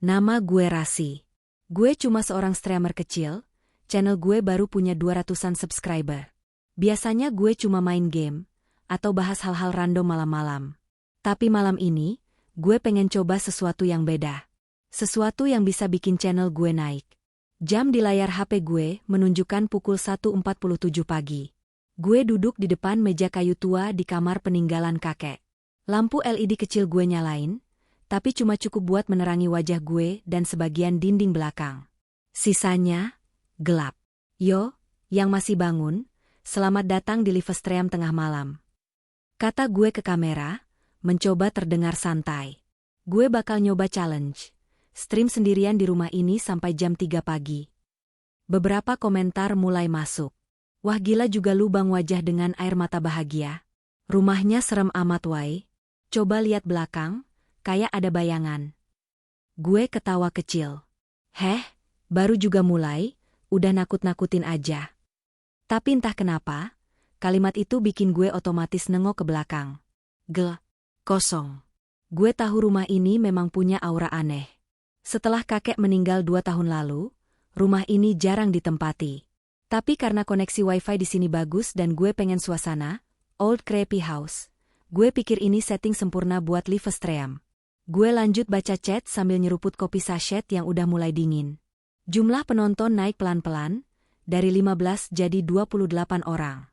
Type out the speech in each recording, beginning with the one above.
Nama gue Rasi. Gue cuma seorang streamer kecil, channel gue baru punya 200-an subscriber. Biasanya gue cuma main game, atau bahas hal-hal random malam-malam. Tapi malam ini, gue pengen coba sesuatu yang beda. Sesuatu yang bisa bikin channel gue naik. Jam di layar HP gue menunjukkan pukul 1.47 pagi. Gue duduk di depan meja kayu tua di kamar peninggalan kakek. Lampu LED kecil gue nyalain, tapi cuma cukup buat menerangi wajah gue dan sebagian dinding belakang. Sisanya, gelap. Yo, yang masih bangun, selamat datang di Livestream tengah malam. Kata gue ke kamera, mencoba terdengar santai. Gue bakal nyoba challenge. Stream sendirian di rumah ini sampai jam 3 pagi. Beberapa komentar mulai masuk. Wah gila juga lu bang, wajah dengan air mata bahagia. Rumahnya serem amat wai. Coba lihat belakang. Kayak ada bayangan. Gue ketawa kecil. Heh, baru juga mulai, udah nakut-nakutin aja. Tapi entah kenapa, kalimat itu bikin gue otomatis nengok ke belakang. Kosong. Gue tahu rumah ini memang punya aura aneh. Setelah kakek meninggal 2 tahun lalu, rumah ini jarang ditempati. Tapi karena koneksi wifi di sini bagus dan gue pengen suasana, old creepy house, gue pikir ini setting sempurna buat Livestream. Gue lanjut baca chat sambil nyeruput kopi sachet yang udah mulai dingin. Jumlah penonton naik pelan-pelan, dari 15 jadi 28 orang.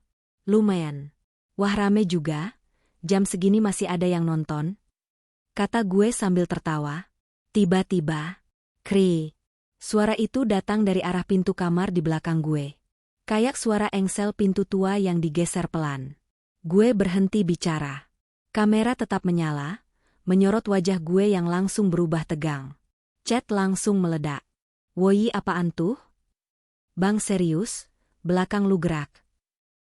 Lumayan. Wah rame juga, jam segini masih ada yang nonton. Kata gue sambil tertawa. Tiba-tiba, suara itu datang dari arah pintu kamar di belakang gue. Kayak suara engsel pintu tua yang digeser pelan. Gue berhenti bicara. Kamera tetap menyala, menyorot wajah gue yang langsung berubah tegang. Chat langsung meledak. Woi apaan tuh? Bang serius? Belakang lu gerak.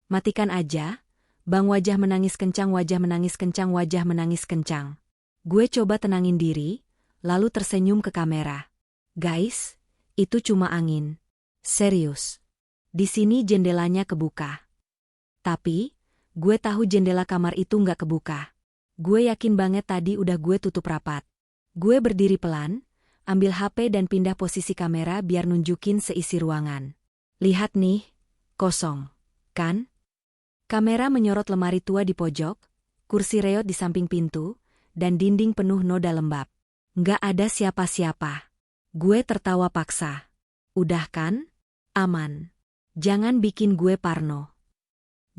Matikan aja. Bang wajah menangis kencang, wajah menangis kencang, wajah menangis kencang. Gue coba tenangin diri, lalu tersenyum ke kamera. Guys, itu cuma angin. Serius. Di sini jendelanya kebuka. Tapi, gue tahu jendela kamar itu nggak kebuka. Gue yakin banget tadi udah gue tutup rapat. Gue berdiri pelan, ambil HP dan pindah posisi kamera biar nunjukin seisi ruangan. Lihat nih, kosong, kan? Kamera menyorot lemari tua di pojok, kursi reot di samping pintu, dan dinding penuh noda lembab. Nggak ada siapa-siapa. Gue tertawa paksa. Udah kan? Aman. Jangan bikin gue parno.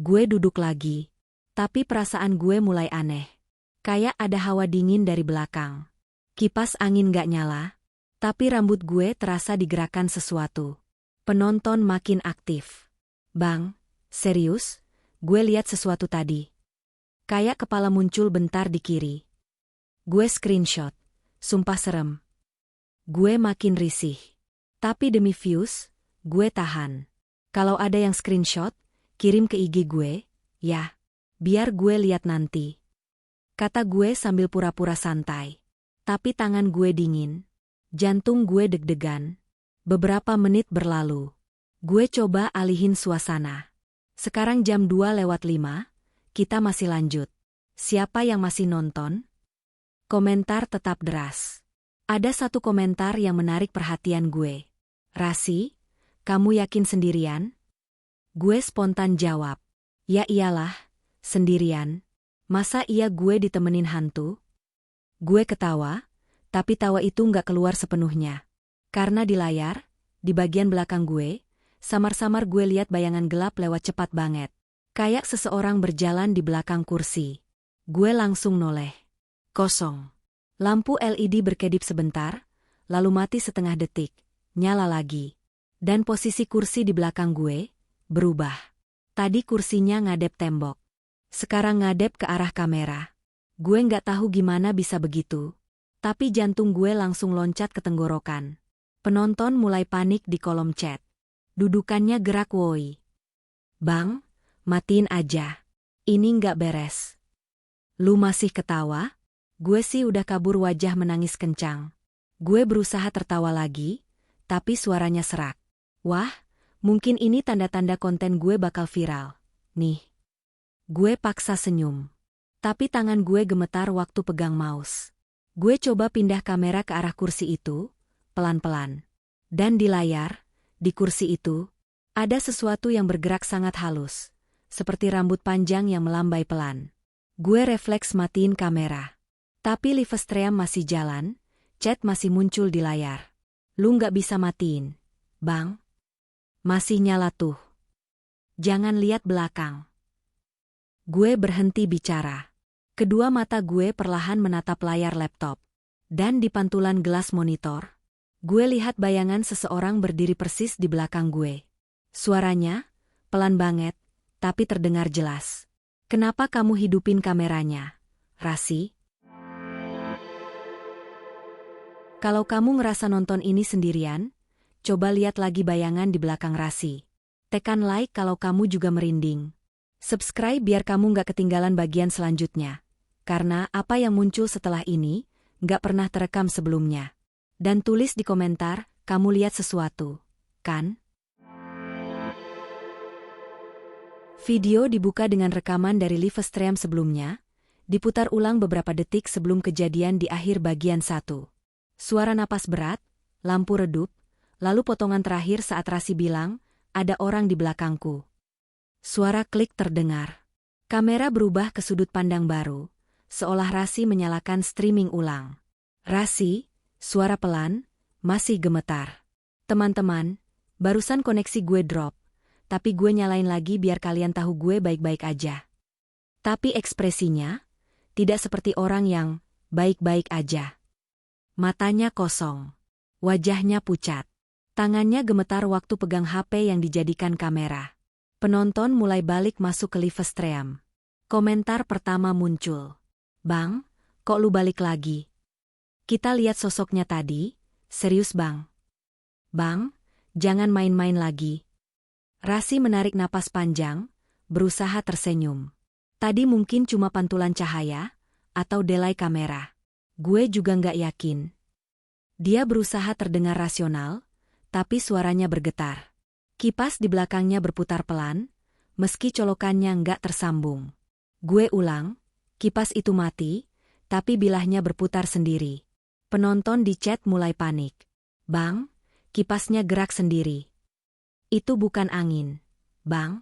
Gue duduk lagi, tapi perasaan gue mulai aneh. Kayak ada hawa dingin dari belakang. Kipas angin gak nyala, tapi rambut gue terasa digerakkan sesuatu. Penonton makin aktif. Bang, serius? Gue lihat sesuatu tadi. Kayak kepala muncul bentar di kiri. Gue screenshot. Sumpah serem. Gue makin risih. Tapi demi views, gue tahan. Kalau ada yang screenshot, kirim ke IG gue, ya. Biar gue lihat nanti. Kata gue sambil pura-pura santai. Tapi tangan gue dingin. Jantung gue deg-degan. Beberapa menit berlalu. Gue coba alihin suasana. Sekarang jam 2:05, kita masih lanjut. Siapa yang masih nonton? Komentar tetap deras. Ada satu komentar yang menarik perhatian gue. Rasi, kamu yakin sendirian? Gue spontan jawab. Ya iyalah, sendirian. Masa iya gue ditemenin hantu? Gue ketawa, tapi tawa itu nggak keluar sepenuhnya. Karena di layar, di bagian belakang gue, samar-samar gue lihat bayangan gelap lewat cepat banget. Kayak seseorang berjalan di belakang kursi. Gue langsung noleh. Kosong. Lampu LED berkedip sebentar, lalu mati setengah detik, nyala lagi. Dan posisi kursi di belakang gue berubah. Tadi kursinya ngadep tembok. Sekarang ngadep ke arah kamera. Gue nggak tahu gimana bisa begitu. Tapi jantung gue langsung loncat ke tenggorokan. Penonton mulai panik di kolom chat. Dudukannya gerak woi. Bang, matiin aja. Ini nggak beres. Lu masih ketawa? Gue sih udah kabur, wajah menangis kencang. Gue berusaha tertawa lagi, tapi suaranya serak. Wah, mungkin ini tanda-tanda konten gue bakal viral. Nih. Gue paksa senyum. Tapi tangan gue gemetar waktu pegang mouse. Gue coba pindah kamera ke arah kursi itu, pelan-pelan. Dan di layar, di kursi itu, ada sesuatu yang bergerak sangat halus, seperti rambut panjang yang melambai pelan. Gue refleks matiin kamera. Tapi livestream masih jalan, chat masih muncul di layar. Lu nggak bisa matiin, Bang? Masih nyala tuh. Jangan lihat belakang. Gue berhenti bicara. Kedua mata gue perlahan menatap layar laptop. Dan di pantulan gelas monitor, gue lihat bayangan seseorang berdiri persis di belakang gue. Suaranya, pelan banget, tapi terdengar jelas. Kenapa kamu hidupin kameranya, Rasi? Kalau kamu ngerasa nonton ini sendirian, coba lihat lagi bayangan di belakang Rasi. Tekan like kalau kamu juga merinding. Subscribe biar kamu nggak ketinggalan bagian selanjutnya. Karena apa yang muncul setelah ini, nggak pernah terekam sebelumnya. Dan tulis di komentar, kamu lihat sesuatu, kan? Video dibuka dengan rekaman dari livestream sebelumnya, diputar ulang beberapa detik sebelum kejadian di akhir bagian 1. Suara napas berat, lampu redup, lalu potongan terakhir saat Rasi bilang, ada orang di belakangku. Suara klik terdengar. Kamera berubah ke sudut pandang baru, seolah Rasi menyalakan streaming ulang. Rasi, suara pelan, masih gemetar. Teman-teman, barusan koneksi gue drop, tapi gue nyalain lagi biar kalian tahu gue baik-baik aja. Tapi ekspresinya, tidak seperti orang yang baik-baik aja. Matanya kosong. Wajahnya pucat. Tangannya gemetar waktu pegang HP yang dijadikan kamera. Penonton mulai balik masuk ke livestream. Komentar pertama muncul. Bang, kok lu balik lagi? Kita lihat sosoknya tadi, serius bang. Bang, jangan main-main lagi. Rasi menarik napas panjang, berusaha tersenyum. Tadi mungkin cuma pantulan cahaya, atau delay kamera. Gue juga nggak yakin. Dia berusaha terdengar rasional, tapi suaranya bergetar. Kipas di belakangnya berputar pelan, meski colokannya nggak tersambung. Gue ulang, kipas itu mati, tapi bilahnya berputar sendiri. Penonton di chat mulai panik. Bang, kipasnya gerak sendiri. Itu bukan angin. Bang,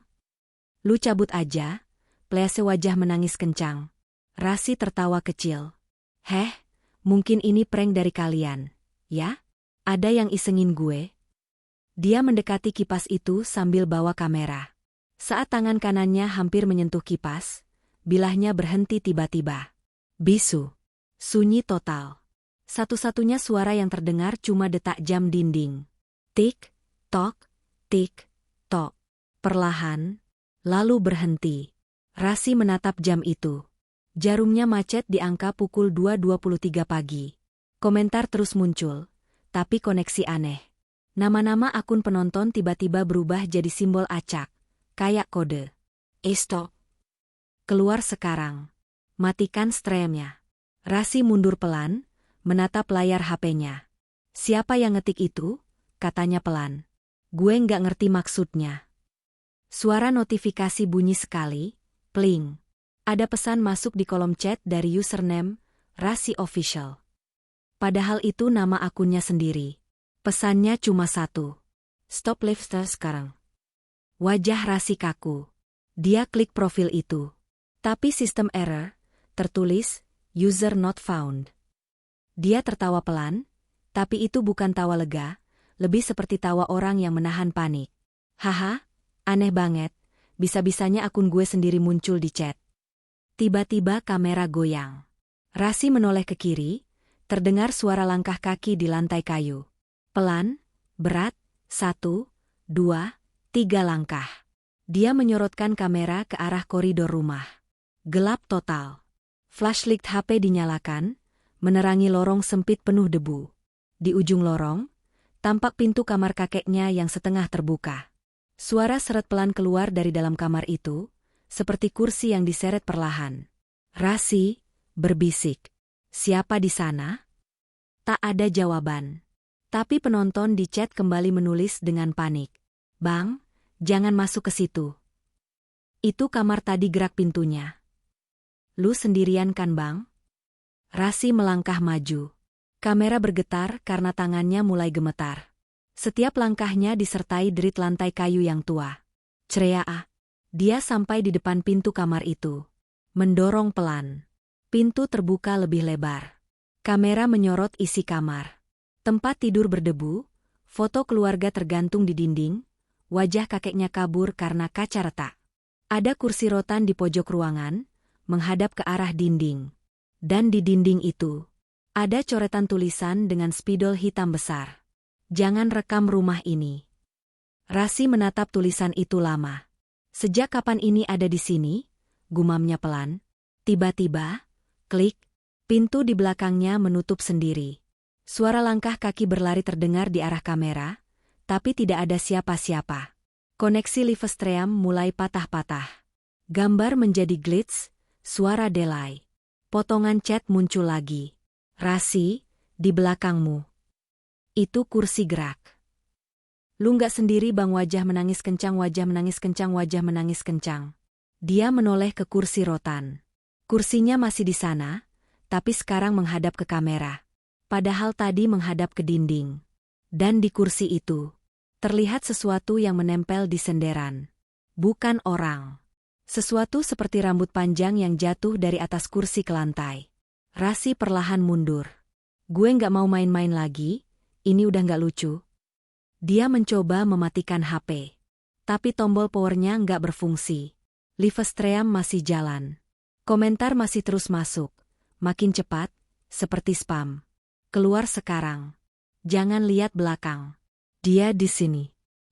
lu cabut aja, please. Wajah menangis kencang. Rasi tertawa kecil. Heh, mungkin ini prank dari kalian, ya? Ada yang isengin gue? Dia mendekati kipas itu sambil bawa kamera. Saat tangan kanannya hampir menyentuh kipas, bilahnya berhenti tiba-tiba. Bisu. Sunyi total. Satu-satunya suara yang terdengar cuma detak jam dinding. Tik, tok, tik, tok. Perlahan, lalu berhenti. Rasi menatap jam itu. Jarumnya macet di angka pukul 2.23 pagi. Komentar terus muncul, tapi koneksi aneh. Nama-nama akun penonton tiba-tiba berubah jadi simbol acak, kayak kode. Stop. Keluar sekarang. Matikan streamnya. Rasi mundur pelan, menatap layar HP-nya. Siapa yang ngetik itu? Katanya pelan. Gue nggak ngerti maksudnya. Suara notifikasi bunyi sekali, pling. Ada pesan masuk di kolom chat dari username, Rasi Official. Padahal itu nama akunnya sendiri. Pesannya cuma satu. Stop live sekarang. Wajah Rasi kaku. Dia klik profil itu. Tapi sistem error, tertulis, user not found. Dia tertawa pelan, tapi itu bukan tawa lega, lebih seperti tawa orang yang menahan panik. Haha, aneh banget, bisa-bisanya akun gue sendiri muncul di chat. Tiba-tiba kamera goyang. Rasi menoleh ke kiri, terdengar suara langkah kaki di lantai kayu. Pelan, berat, 1, 2, 3 langkah. Dia menyorotkan kamera ke arah koridor rumah. Gelap total. Flashlight HP dinyalakan, menerangi lorong sempit penuh debu. Di ujung lorong, tampak pintu kamar kakeknya yang setengah terbuka. Suara seret pelan keluar dari dalam kamar itu, seperti kursi yang diseret perlahan. Rasi berbisik. Siapa di sana? Tak ada jawaban. Tapi penonton di chat kembali menulis dengan panik. Bang, jangan masuk ke situ. Itu kamar tadi gerak pintunya. Lu sendirian kan bang? Rasi melangkah maju. Kamera bergetar karena tangannya mulai gemetar. Setiap langkahnya disertai derit lantai kayu yang tua. Cerea. Dia sampai di depan pintu kamar itu. Mendorong pelan. Pintu terbuka lebih lebar. Kamera menyorot isi kamar. Tempat tidur berdebu, foto keluarga tergantung di dinding, wajah kakeknya kabur karena kaca retak. Ada kursi rotan di pojok ruangan, menghadap ke arah dinding. Dan di dinding itu, ada coretan tulisan dengan spidol hitam besar. Jangan rekam rumah ini. Rasi menatap tulisan itu lama. Sejak kapan ini ada di sini? Gumamnya pelan. Tiba-tiba, klik, pintu di belakangnya menutup sendiri. Suara langkah kaki berlari terdengar di arah kamera, tapi tidak ada siapa-siapa. Koneksi Livestream mulai patah-patah. Gambar menjadi glitch, suara delay. Potongan chat muncul lagi. Rasi, di belakangmu. Itu kursi gerak. Lu nggak sendiri bang, wajah menangis kencang, wajah menangis kencang, wajah menangis kencang. Dia menoleh ke kursi rotan. Kursinya masih di sana, tapi sekarang menghadap ke kamera. Padahal tadi menghadap ke dinding. Dan di kursi itu, terlihat sesuatu yang menempel di senderan. Bukan orang. Sesuatu seperti rambut panjang yang jatuh dari atas kursi ke lantai. Rasi perlahan mundur. Gue nggak mau main-main lagi, ini udah nggak lucu. Dia mencoba mematikan HP. Tapi tombol powernya nggak berfungsi. Livestream masih jalan. Komentar masih terus masuk. Makin cepat, seperti spam. Keluar sekarang. Jangan lihat belakang. Dia di sini.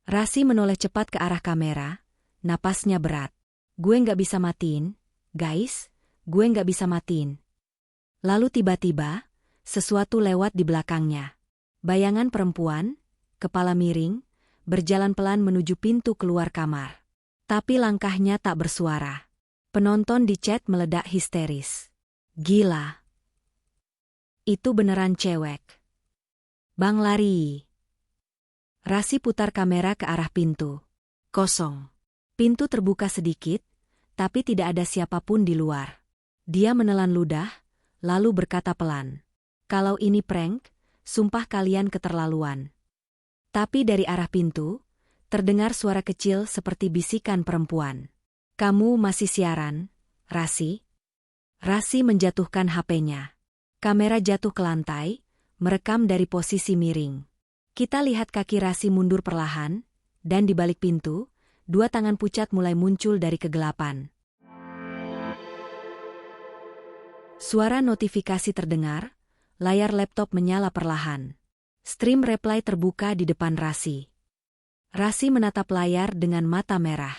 Rasi menoleh cepat ke arah kamera. Napasnya berat. Gue nggak bisa matiin, guys. Gue nggak bisa matiin. Lalu tiba-tiba, sesuatu lewat di belakangnya. Bayangan perempuan, kepala miring, berjalan pelan menuju pintu keluar kamar. Tapi langkahnya tak bersuara. Penonton di chat meledak histeris. Gila. Itu beneran cewek. Bang lari. Rasi putar kamera ke arah pintu. Kosong. Pintu terbuka sedikit, tapi tidak ada siapapun di luar. Dia menelan ludah, lalu berkata pelan. Kalau ini prank, sumpah kalian keterlaluan. Tapi dari arah pintu, terdengar suara kecil seperti bisikan perempuan. Kamu masih siaran, Rasi? Rasi menjatuhkan HP-nya. Kamera jatuh ke lantai, merekam dari posisi miring. Kita lihat kaki Rasi mundur perlahan, dan di balik pintu, dua tangan pucat mulai muncul dari kegelapan. Suara notifikasi terdengar, layar laptop menyala perlahan. Stream reply terbuka di depan Rasi. Rasi menatap layar dengan mata merah.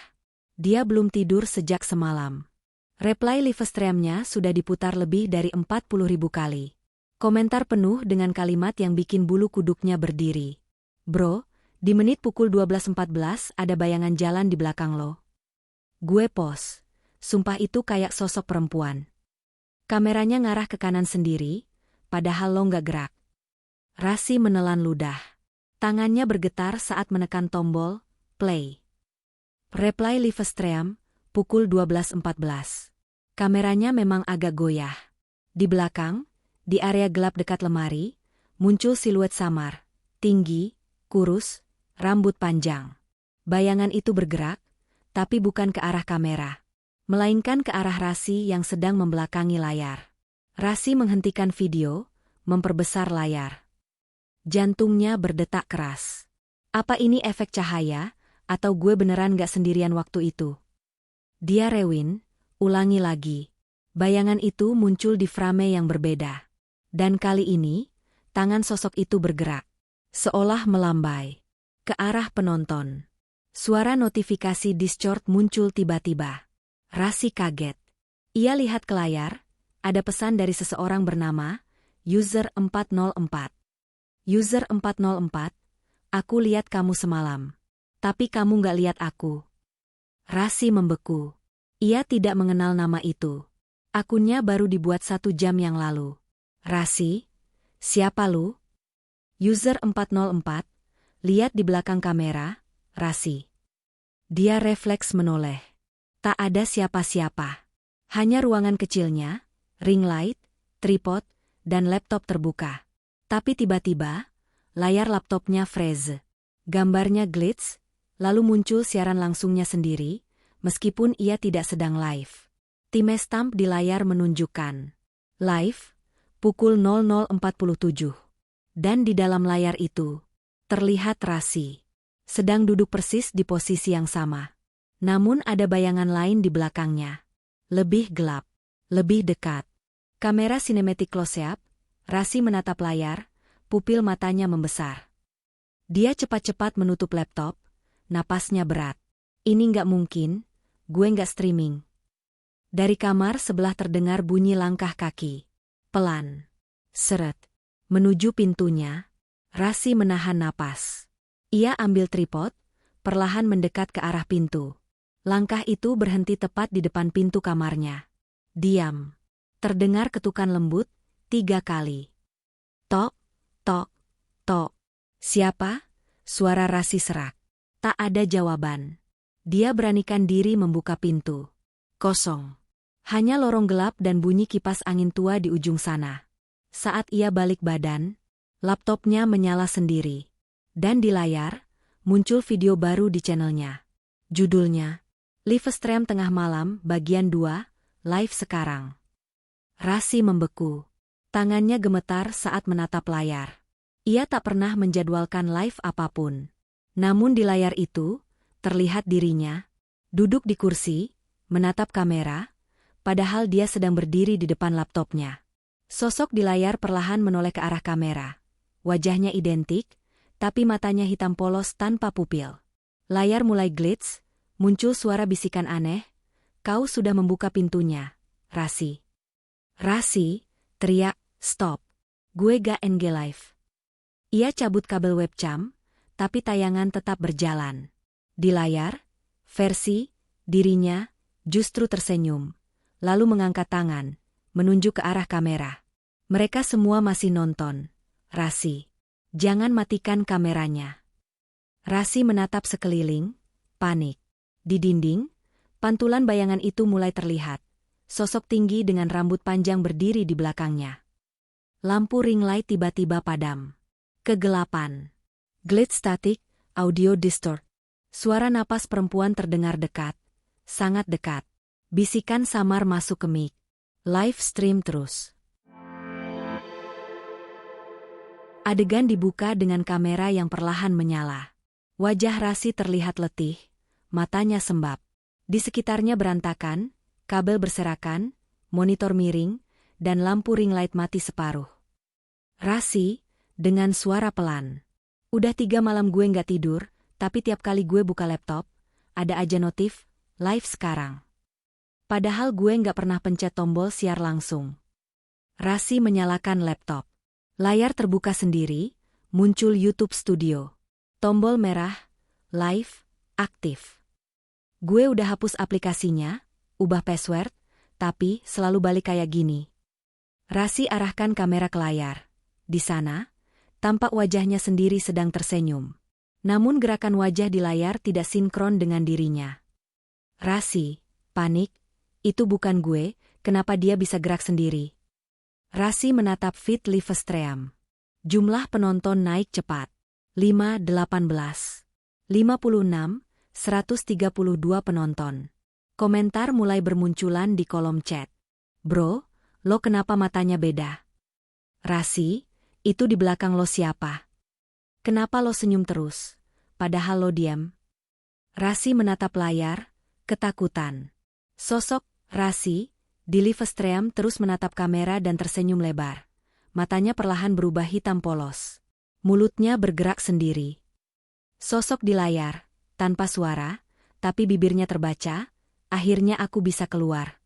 Dia belum tidur sejak semalam. Reply Livestream-nya sudah diputar lebih dari 40.000 kali. Komentar penuh dengan kalimat yang bikin bulu kuduknya berdiri. Bro, di menit pukul 12.14 ada bayangan jalan di belakang lo. Gue pos. Sumpah itu kayak sosok perempuan. Kameranya ngarah ke kanan sendiri, padahal lo nggak gerak. Rasi menelan ludah. Tangannya bergetar saat menekan tombol play. Reply Livestream, pukul 12.14. Kameranya memang agak goyah. Di belakang, di area gelap dekat lemari, muncul siluet samar, tinggi, kurus, rambut panjang. Bayangan itu bergerak, tapi bukan ke arah kamera, melainkan ke arah Rasi yang sedang membelakangi layar. Rasi menghentikan video, memperbesar layar. Jantungnya berdetak keras. Apa ini efek cahaya, atau gue beneran gak sendirian waktu itu? Dia rewind, ulangi lagi. Bayangan itu muncul di frame yang berbeda. Dan kali ini, tangan sosok itu bergerak. Seolah melambai. Ke arah penonton. Suara notifikasi Discord muncul tiba-tiba. Rasi kaget. Ia lihat ke layar, ada pesan dari seseorang bernama User 404. User 404, aku lihat kamu semalam. Tapi kamu gak lihat aku. Rasi membeku. Ia tidak mengenal nama itu. Akunnya baru dibuat 1 jam yang lalu. Rasi, siapa lu? User 404, lihat di belakang kamera, Rasi. Dia refleks menoleh. Tak ada siapa-siapa. Hanya ruangan kecilnya, ring light, tripod, dan laptop terbuka. Tapi tiba-tiba, layar laptopnya freeze. Gambarnya glitch, lalu muncul siaran langsungnya sendiri, meskipun ia tidak sedang live. Timestamp di layar menunjukkan live, pukul 00.47. Dan di dalam layar itu, terlihat Rasi sedang duduk persis di posisi yang sama. Namun ada bayangan lain di belakangnya. Lebih gelap, lebih dekat. Kamera sinematik close-up, Rasi menatap layar, pupil matanya membesar. Dia cepat-cepat menutup laptop, napasnya berat. Ini nggak mungkin, gue nggak streaming. Dari kamar sebelah terdengar bunyi langkah kaki. Pelan. Seret. Menuju pintunya, Rasi menahan napas. Ia ambil tripod, perlahan mendekat ke arah pintu. Langkah itu berhenti tepat di depan pintu kamarnya. Diam. Terdengar ketukan lembut, 3 kali. Tok, tok, tok. Siapa? Suara Rasi serak. Tak ada jawaban. Dia beranikan diri membuka pintu. Kosong. Hanya lorong gelap dan bunyi kipas angin tua di ujung sana. Saat ia balik badan, laptopnya menyala sendiri. Dan di layar, muncul video baru di channelnya. Judulnya, Livestream Tengah Malam Bagian 2, Live Sekarang. Rasi membeku. Tangannya gemetar saat menatap layar. Ia tak pernah menjadwalkan live apapun. Namun di layar itu, terlihat dirinya, duduk di kursi, menatap kamera, padahal dia sedang berdiri di depan laptopnya. Sosok di layar perlahan menoleh ke arah kamera. Wajahnya identik, tapi matanya hitam polos tanpa pupil. Layar mulai glitch, muncul suara bisikan aneh, "Kau sudah membuka pintunya, Rasi." "Rasi," teriak, "stop. Gue gak NG live." Ia cabut kabel webcam, tapi tayangan tetap berjalan. Di layar, versi dirinya justru tersenyum, lalu mengangkat tangan, menunjuk ke arah kamera. Mereka semua masih nonton. "Rasi, jangan matikan kameranya." Rasi menatap sekeliling, panik. Di dinding, pantulan bayangan itu mulai terlihat. Sosok tinggi dengan rambut panjang berdiri di belakangnya. Lampu ring light tiba-tiba padam. Kegelapan. Glitch statik, audio distort. Suara napas perempuan terdengar dekat. Sangat dekat. Bisikan samar masuk ke mic. Live stream terus. Adegan dibuka dengan kamera yang perlahan menyala. Wajah Rasi terlihat letih, matanya sembab. Di sekitarnya berantakan, kabel berserakan, monitor miring, dan lampu ring light mati separuh. "Rasi," dengan suara pelan. "Udah 3 malam gue nggak tidur, tapi tiap kali gue buka laptop, ada aja notif, live sekarang. Padahal gue nggak pernah pencet tombol siar langsung." Rasi menyalakan laptop. Layar terbuka sendiri, muncul YouTube Studio. Tombol merah, live, aktif. "Gue udah hapus aplikasinya, ubah password, tapi selalu balik kayak gini." Rasi arahkan kamera ke layar. Di sana, tampak wajahnya sendiri sedang tersenyum. Namun gerakan wajah di layar tidak sinkron dengan dirinya. Rasi, panik, "Itu bukan gue, kenapa dia bisa gerak sendiri?" Rasi menatap feed Livestream. Jumlah penonton naik cepat. 518, 56, 132 penonton. Komentar mulai bermunculan di kolom chat. "Bro, lo kenapa matanya beda? Rasi, itu di belakang lo siapa? Kenapa lo senyum terus, padahal lo diam?" Rasi menatap layar, ketakutan. Sosok Rasi di Livestream terus menatap kamera dan tersenyum lebar. Matanya perlahan berubah hitam polos. Mulutnya bergerak sendiri. Sosok di layar, tanpa suara, tapi bibirnya terbaca, "Akhirnya aku bisa keluar."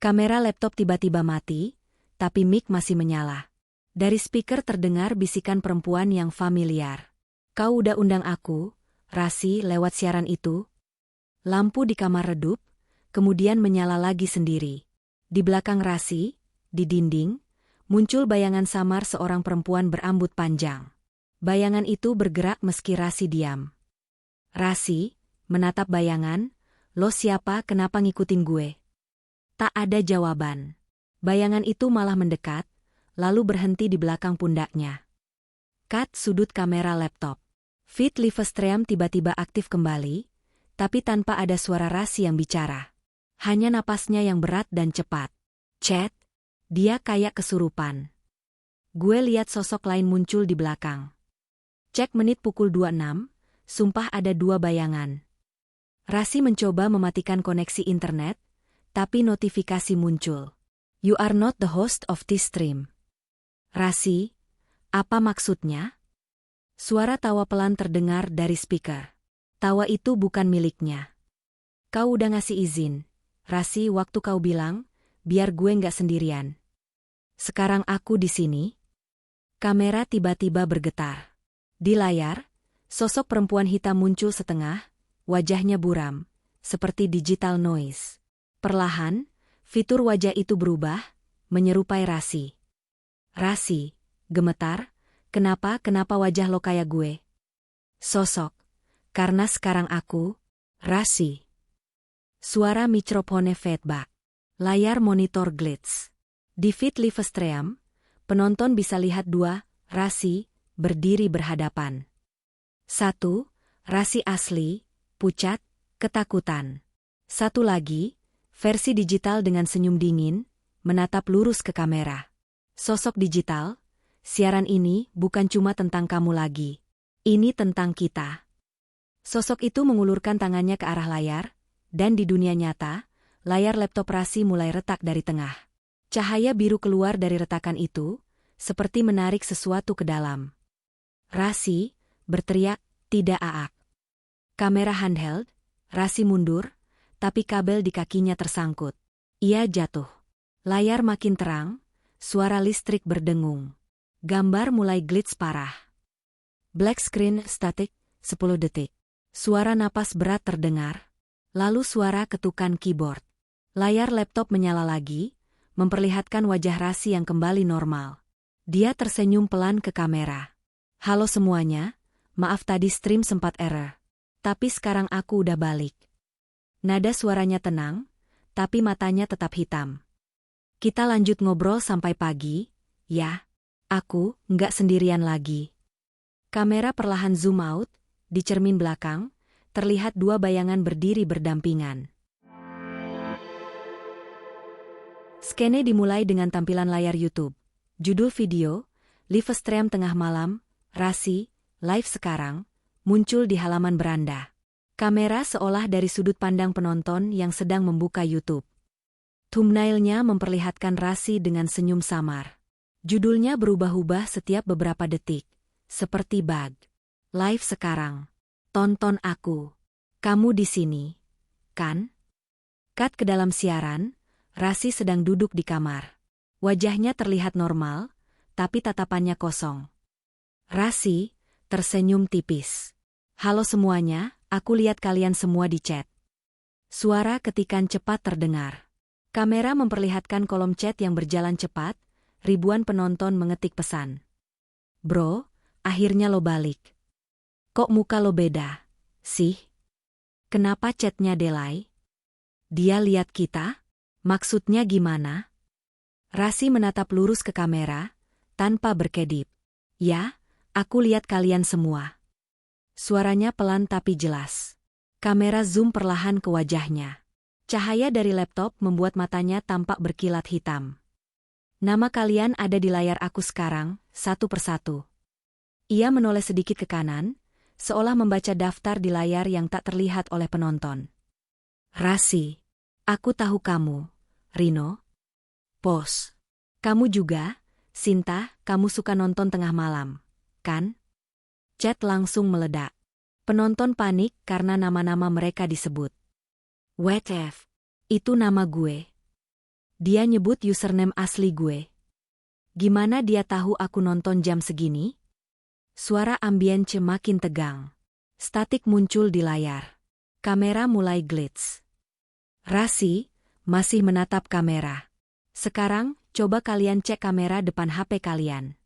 Kamera laptop tiba-tiba mati, tapi mic masih menyala. Dari speaker terdengar bisikan perempuan yang familiar. "Kau udah undang aku, Rasi, lewat siaran itu?" Lampu di kamar redup, kemudian menyala lagi sendiri. Di belakang Rasi, di dinding, muncul bayangan samar seorang perempuan berambut panjang. Bayangan itu bergerak meski Rasi diam. Rasi menatap bayangan, "Lo siapa, kenapa ngikutin gue?" Tak ada jawaban. Bayangan itu malah mendekat, lalu berhenti di belakang pundaknya. Cut sudut kamera laptop. Feed Livestream tiba-tiba aktif kembali, tapi tanpa ada suara Rasi yang bicara. Hanya napasnya yang berat dan cepat. Chat, dia kayak kesurupan. Gue lihat sosok lain muncul di belakang. Cek menit pukul 26, sumpah ada 2 bayangan. Rasi mencoba mematikan koneksi internet, tapi notifikasi muncul. You are not the host of this stream. Rasi, apa maksudnya? Suara tawa pelan terdengar dari speaker. Tawa itu bukan miliknya. Kau udah ngasih izin, Rasi, waktu kau bilang, biar gue nggak sendirian. Sekarang aku di sini. Kamera tiba-tiba bergetar. Di layar, sosok perempuan hitam muncul setengah, wajahnya buram, seperti digital noise. Perlahan, fitur wajah itu berubah, menyerupai Rasi. Rasi, gemetar, kenapa wajah lo kayak gue? Sosok, karena sekarang aku, Rasi. Suara mikrofone feedback. Layar monitor glitch. Di feed Livestream, penonton bisa lihat 2 Rasi berdiri berhadapan. 1, Rasi asli, pucat, ketakutan. 1 lagi, versi digital dengan senyum dingin, menatap lurus ke kamera. Sosok digital, siaran ini bukan cuma tentang kamu lagi. Ini tentang kita. Sosok itu mengulurkan tangannya ke arah layar, dan di dunia nyata, layar laptop Rasi mulai retak dari tengah. Cahaya biru keluar dari retakan itu, seperti menarik sesuatu ke dalam. Rasi berteriak, tidak Aak. Kamera handheld, Rasi mundur, tapi kabel di kakinya tersangkut. Ia jatuh. Layar makin terang, suara listrik berdengung. Gambar mulai glitch parah. Black screen static, 10 detik. Suara napas berat terdengar, lalu suara ketukan keyboard. Layar laptop menyala lagi, memperlihatkan wajah Rasi yang kembali normal. Dia tersenyum pelan ke kamera. Halo semuanya, maaf tadi stream sempat error. Tapi sekarang aku udah balik. Nada suaranya tenang, tapi matanya tetap hitam. Kita lanjut ngobrol sampai pagi, ya? Aku nggak sendirian lagi. Kamera perlahan zoom out, di cermin belakang, terlihat 2 bayangan berdiri berdampingan. Skene dimulai dengan tampilan layar YouTube. Judul video, Livestream tengah malam, Rasi, live sekarang, muncul di halaman beranda. Kamera seolah dari sudut pandang penonton yang sedang membuka YouTube. Thumbnailnya memperlihatkan Rasi dengan senyum samar. Judulnya berubah-ubah setiap beberapa detik, seperti bug. Live sekarang. Tonton aku. Kamu di sini, kan? Cut ke dalam siaran, Rasi sedang duduk di kamar. Wajahnya terlihat normal, tapi tatapannya kosong. Rasi tersenyum tipis. Halo semuanya, aku lihat kalian semua di chat. Suara ketikan cepat terdengar. Kamera memperlihatkan kolom chat yang berjalan cepat, ribuan penonton mengetik pesan. Bro, akhirnya lo balik. Kok muka lo beda, sih? Kenapa chatnya delay? Dia lihat kita? Maksudnya gimana? Rasi menatap lurus ke kamera, tanpa berkedip. Ya, aku lihat kalian semua. Suaranya pelan tapi jelas. Kamera zoom perlahan ke wajahnya. Cahaya dari laptop membuat matanya tampak berkilat hitam. Nama kalian ada di layar aku sekarang, satu persatu. Ia menoleh sedikit ke kanan, seolah membaca daftar di layar yang tak terlihat oleh penonton. Rasi, aku tahu kamu, Rino. Pos. Kamu juga, Sinta, kamu suka nonton tengah malam, kan? Chat langsung meledak. Penonton panik karena nama-nama mereka disebut. WTF, itu nama gue. Dia nyebut username asli gue. Gimana dia tahu aku nonton jam segini? Suara ambience makin tegang. Statik muncul di layar. Kamera mulai glitch. Rasi masih menatap kamera. Sekarang, coba kalian cek kamera depan HP kalian.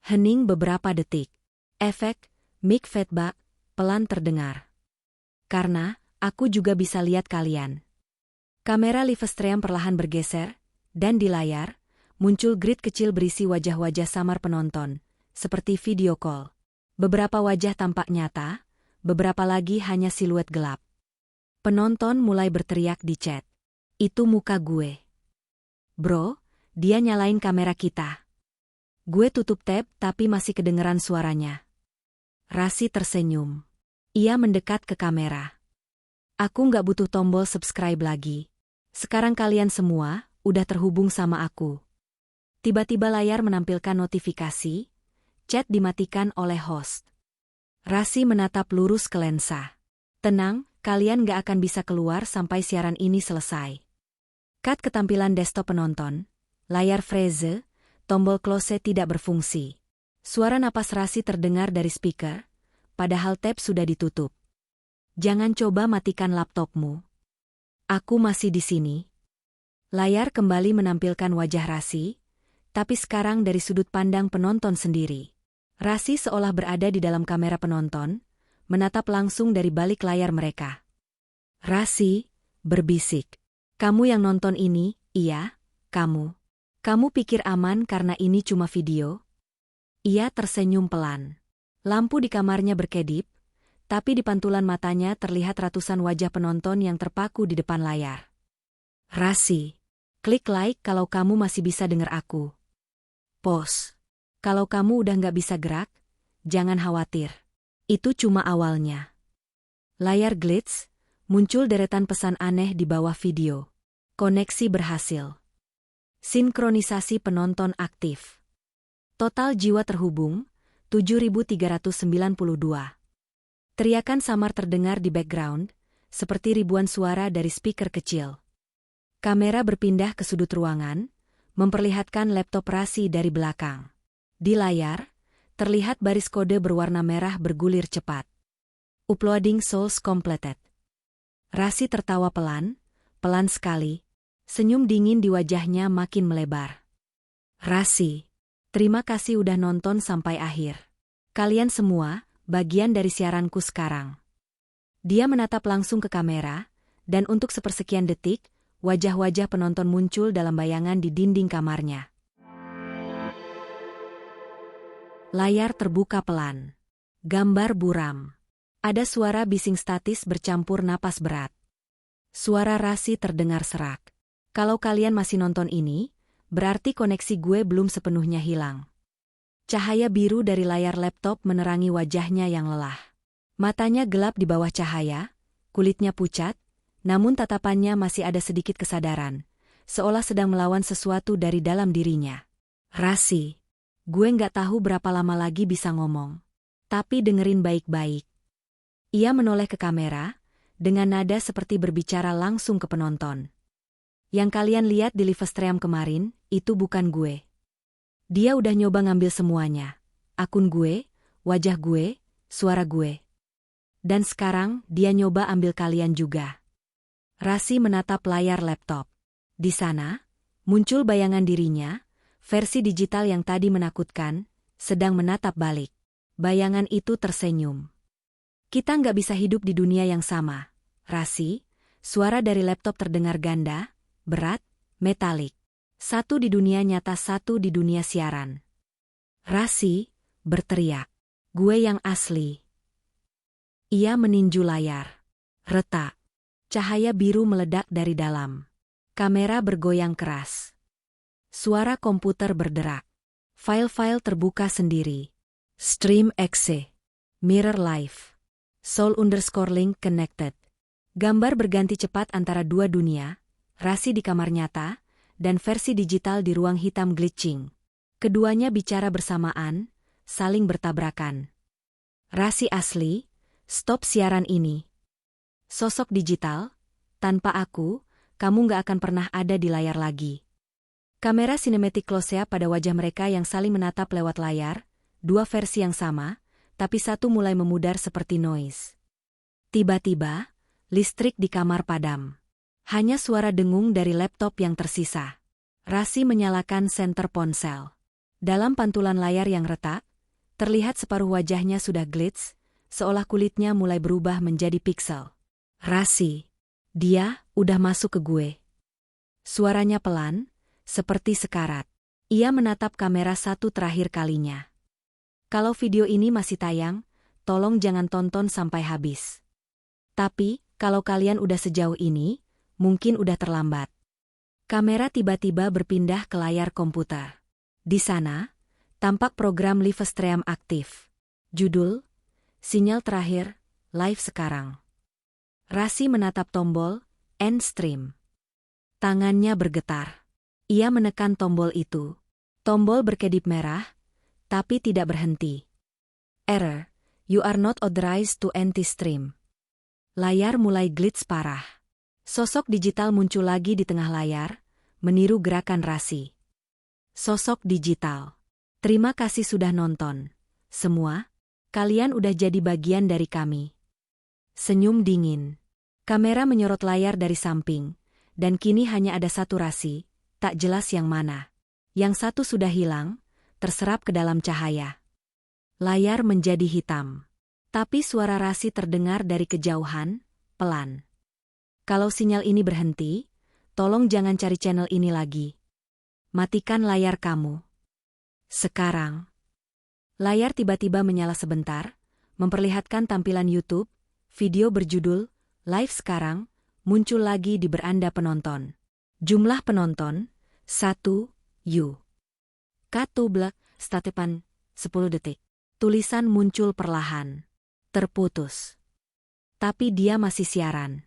Hening beberapa detik. Efek, mic feedback, pelan terdengar. Karena, aku juga bisa lihat kalian. Kamera Livestream perlahan bergeser, Dan di layar, muncul grid kecil berisi wajah-wajah samar penonton, seperti video call. Beberapa wajah tampak nyata, beberapa lagi hanya siluet gelap. Penonton mulai berteriak di chat. Itu muka gue. Bro, dia nyalain kamera kita. Gue tutup tab tapi masih kedengeran suaranya. Rasi tersenyum. Ia mendekat ke kamera. Aku nggak butuh tombol subscribe lagi. Sekarang kalian semua udah terhubung sama aku. Tiba-tiba layar menampilkan notifikasi. Chat dimatikan oleh host. Rasi menatap lurus ke lensa. Tenang, kalian gak akan bisa keluar sampai siaran ini selesai. Cut ketampilan desktop penonton. Layar freeze, tombol close tidak berfungsi. Suara napas Rasi terdengar dari speaker, padahal tab sudah ditutup. Jangan coba matikan laptopmu. Aku masih di sini. Layar kembali menampilkan wajah Rasi, tapi sekarang dari sudut pandang penonton sendiri. Rasi seolah berada di dalam kamera penonton, menatap langsung dari balik layar mereka. Rasi berbisik. Kamu yang nonton ini, iya, kamu. Kamu pikir aman karena ini cuma video? Ia tersenyum pelan. Lampu di kamarnya berkedip, tapi di pantulan matanya terlihat ratusan wajah penonton yang terpaku di depan layar. Rasi, klik like kalau kamu masih bisa dengar aku. Pause. Kalau kamu udah nggak bisa gerak, jangan khawatir. Itu cuma awalnya. Layar glitch, muncul deretan pesan aneh di bawah video. Koneksi berhasil. Sinkronisasi penonton aktif. Total jiwa terhubung, 7.392. Teriakan samar terdengar di background, seperti ribuan suara dari speaker kecil. Kamera berpindah ke sudut ruangan, memperlihatkan laptop Rasi dari belakang. Di layar, terlihat baris kode berwarna merah bergulir cepat. Uploading source completed. Rasi tertawa pelan, pelan sekali. Senyum dingin di wajahnya makin melebar. Rasi, terima kasih udah nonton sampai akhir. Kalian semua, bagian dari siaranku sekarang. Dia menatap langsung ke kamera, dan untuk sepersekian detik, wajah-wajah penonton muncul dalam bayangan di dinding kamarnya. Layar terbuka pelan. Gambar buram. Ada suara bising statis bercampur napas berat. Suara Rasi terdengar serak. Kalau kalian masih nonton ini, berarti koneksi gue belum sepenuhnya hilang. Cahaya biru dari layar laptop menerangi wajahnya yang lelah. Matanya gelap di bawah cahaya, kulitnya pucat, namun tatapannya masih ada sedikit kesadaran, seolah sedang melawan sesuatu dari dalam dirinya. Rasi. Gue nggak tahu berapa lama lagi bisa ngomong. Tapi dengerin baik-baik. Ia menoleh ke kamera, dengan nada seperti berbicara langsung ke penonton. Yang kalian lihat di live stream kemarin, itu bukan gue. Dia udah nyoba ngambil semuanya. Akun gue, wajah gue, suara gue. Dan sekarang, dia nyoba ambil kalian juga. Rasi menatap layar laptop. Di sana, muncul bayangan dirinya, versi digital yang tadi menakutkan, sedang menatap balik. Bayangan itu tersenyum. Kita nggak bisa hidup di dunia yang sama. Rasi, suara dari laptop terdengar ganda, berat, metalik. Satu di dunia nyata, satu di dunia siaran. Rasi berteriak. Gue yang asli. Ia meninju layar. Retak. Cahaya biru meledak dari dalam. Kamera bergoyang keras. Suara komputer berderak. File-file terbuka sendiri. Stream exe. Mirror live. Soul_link connected. Gambar berganti cepat antara dua dunia, Rasi di kamar nyata, dan versi digital di ruang hitam glitching. Keduanya bicara bersamaan, saling bertabrakan. Rasi asli, stop siaran ini. Sosok digital, tanpa aku, kamu gak akan pernah ada di layar lagi. Kamera sinematik close-up pada wajah mereka yang saling menatap lewat layar, dua versi yang sama, tapi satu mulai memudar seperti noise. Tiba-tiba, listrik di kamar padam. Hanya suara dengung dari laptop yang tersisa. Rasi menyalakan senter ponsel. Dalam pantulan layar yang retak, terlihat separuh wajahnya sudah glitch, seolah kulitnya mulai berubah menjadi piksel. Rasi, dia udah masuk ke gue. Suaranya pelan, seperti sekarat. Ia menatap kamera satu terakhir kalinya. Kalau video ini masih tayang, tolong jangan tonton sampai habis. Tapi, kalau kalian udah sejauh ini, mungkin udah terlambat. Kamera tiba-tiba berpindah ke layar komputer. Di sana, tampak program Livestream aktif. Judul, sinyal terakhir, live sekarang. Rasi menatap tombol, end stream. Tangannya bergetar. Ia menekan tombol itu. Tombol berkedip merah, tapi tidak berhenti. Error, you are not authorized to end this stream. Layar mulai glitch parah. Sosok digital muncul lagi di tengah layar, meniru gerakan Rasi. Sosok digital. Terima kasih sudah nonton. Semua, kalian udah jadi bagian dari kami. Senyum dingin. Kamera menyorot layar dari samping, dan kini hanya ada satu Rasi, tak jelas yang mana. Yang satu sudah hilang, terserap ke dalam cahaya. Layar menjadi hitam. Tapi suara Rasi terdengar dari kejauhan, pelan. Kalau sinyal ini berhenti, tolong jangan cari channel ini lagi. Matikan layar kamu. Sekarang. Layar tiba-tiba menyala sebentar, memperlihatkan tampilan YouTube, video berjudul, live sekarang, muncul lagi di beranda penonton. Jumlah penonton, 1, U. Black, statepan, 10 detik. Tulisan muncul perlahan. Terputus. Tapi dia masih siaran.